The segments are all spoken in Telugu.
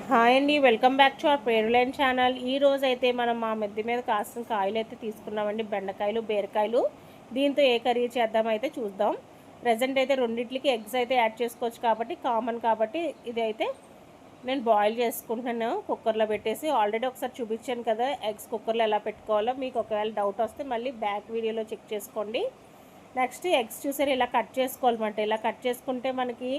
హాయ్ అండి, వెల్కమ్ బ్యాక్ టు అవర్ పేరులైన్ ఛానల్. ఈ రోజు అయితే మనం మా మిద్దె మీద కాసిన కాయలు అయితే తీసుకున్నామండి, బెండకాయలు బీరకాయలు. దీంతో ఏ కర్రీ చేద్దాం అయితే చూద్దాం. ప్రజెంట్ అయితే రెండిట్లకి ఎగ్స్ అయితే యాడ్ చేసుకోవచ్చు కాబట్టి కామన్ కాబట్టి ఇది అయితే నేను బాయిల్ చేసుకుంటున్నాను కుక్కర్లో పెట్టేసి. ఆల్రెడీ ఒకసారి చూపించాను కదా ఎగ్స్ కుక్కర్లో ఎలా పెట్టుకోవాలో. మీకు ఒకవేళ డౌట్ వస్తే మళ్ళీ బ్యాక్ వీడియోలో చెక్ చేసుకోండి. నెక్స్ట్ ఎగ్స్ చూసారు ఇలా కట్ చేసుకోవాలన్నమాట. ఇలా కట్ చేసుకుంటే మనకి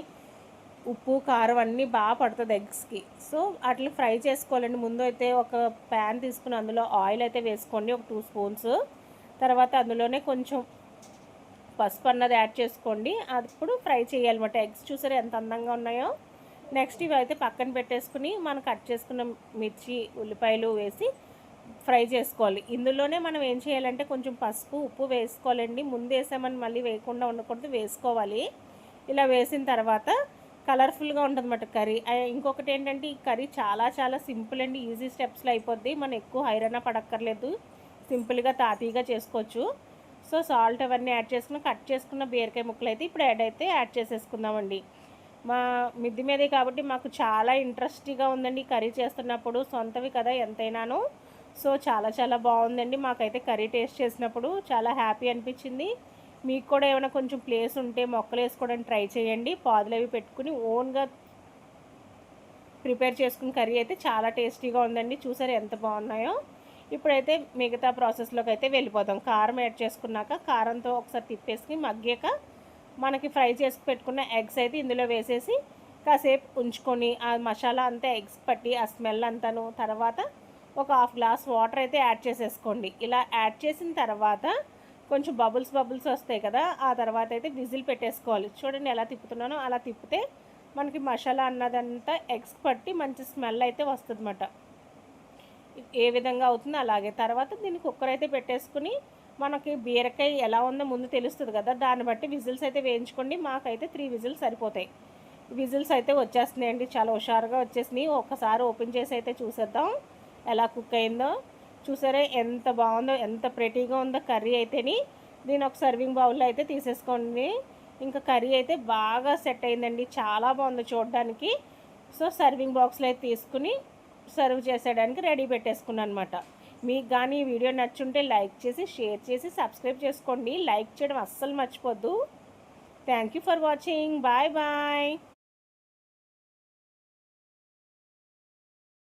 ఉప్పు కారం అన్నీ బాగా పడుతుంది ఎగ్స్కి. సో అట్లా ఫ్రై చేసుకోవాలండి. ముందు అయితే ఒక ప్యాన్ తీసుకుని అందులో ఆయిల్ అయితే వేసుకోండి, ఒక 2 స్పూన్స్. తర్వాత అందులోనే కొంచెం పసుపు అన్నది యాడ్ చేసుకోండి. అప్పుడు ఫ్రై చేయాలన్నమాట. ఎగ్స్ చూసారు ఎంత అందంగా ఉన్నాయో. నెక్స్ట్ ఇవి అయితే పక్కన పెట్టేసుకుని మనం కట్ చేసుకున్న మిర్చి ఉల్లిపాయలు వేసి ఫ్రై చేసుకోవాలి. ఇందులోనే మనం ఏం చేయాలంటే కొంచెం పసుపు ఉప్పు వేసుకోవాలండి. ముందు వేసామని మళ్ళీ వేయకుండా ఉండకూడదు, వేసుకోవాలి. ఇలా వేసిన తర్వాత కలర్ఫుల్గా ఉంటుందన్నమాట కర్రీ. ఇంకొకటి ఏంటంటే ఈ కర్రీ చాలా చాలా సింపుల్ అండి, ఈజీ స్టెప్స్లో అయిపోద్ది. మనం ఎక్కువ హైరాణ పడక్కర్లేదు, సింపుల్గా తాతీగా చేసుకోవచ్చు. సో సాల్ట్ అవన్నీ యాడ్ చేసుకుని కట్ చేసుకున్న బీరకాయ ముక్కలు అయితే ఇప్పుడు యాడ్ చేసేసుకుందామండి. మా మిద్ది మీదే కాబట్టి మాకు చాలా ఇంట్రెస్ట్గా ఉందండి కర్రీ చేస్తున్నప్పుడు. సొంతవి కదా ఎంతైనాను. సో చాలా చాలా బాగుందండి. మాకైతే కర్రీ టేస్ట్ చేసినప్పుడు చాలా హ్యాపీ అనిపించింది. మీకు కూడా ఏమైనా కొంచెం ప్లేస్ ఉంటే మొక్కలు వేసుకోవడానికి ట్రై చేయండి. పాదులు అవి పెట్టుకుని ఓన్గా ప్రిపేర్ చేసుకున్న కర్రీ అయితే చాలా టేస్టీగా ఉందండి. చూసారు ఎంత బాగున్నాయో. ఇప్పుడైతే మిగతా ప్రాసెస్లోకి అయితే వెళ్ళిపోదాం. కారం యాడ్ చేసుకున్నాక కారంతో ఒకసారి తిప్పేసుకుని మగ్గాక మనకి ఫ్రై చేసి పెట్టుకున్న ఎగ్స్ అయితే ఇందులో వేసేసి కాసేపు ఉంచుకొని ఆ మసాలా అంతా ఎగ్స్ పట్టి ఆ స్మెల్ అంతాను. తర్వాత ఒక 1/2 గ్లాస్ వాటర్ అయితే యాడ్ చేసేసుకోండి. ఇలా యాడ్ చేసిన తర్వాత కొంచెం బబుల్స్ వస్తాయి కదా, ఆ తర్వాత అయితే విజిల్ పెట్టేసుకోవాలి. చూడండి ఎలా తిప్పుతున్నానో అలా తిప్పితే మనకి మసాలా అన్నదంతా ఎగ్స్ పట్టి మంచి స్మెల్ అయితే వస్తుందన్నమాట. ఏ విధంగా అవుతుందో అలాగే. తర్వాత దీన్ని కుక్కర్ అయితే పెట్టేసుకుని మనకి బీరకాయ ఎలా ఉందో ముందు తెలుస్తుంది కదా, దాన్ని బట్టి విజిల్స్ అయితే వేయించుకోండి. మాకైతే 3 విజిల్స్ సరిపోతాయి. విజిల్స్ అయితే వచ్చేస్తున్నాయండి, చాలా హుషారుగా వచ్చేసినాయి. ఒకసారి ఓపెన్ చేసి అయితే చూసేద్దాం ఎలా కుక్ అయిందో. చూసారే ఎంత బాగుందో, ఎంత ప్రెటీగా ఉందో కర్రీ అయితేని. దీని ఒక సర్వింగ్ బౌల్లో అయితే తీసేసుకోండి. ఇంకా కర్రీ అయితే బాగా సెట్ అయిందండి, చాలా బాగుంది చూడడానికి. సో సర్వింగ్ బాక్స్లో అయితే తీసుకుని సర్వ్ చేసేయడానికి రెడీ పెట్టేసుకున్నాను అనమాట. మీకు కానీ ఈ వీడియో నచ్చుంటే లైక్ చేసి షేర్ చేసి సబ్స్క్రైబ్ చేసుకోండి. లైక్ చేయడం అస్సలు మర్చిపోద్దు. Thank you for watching. Bye bye.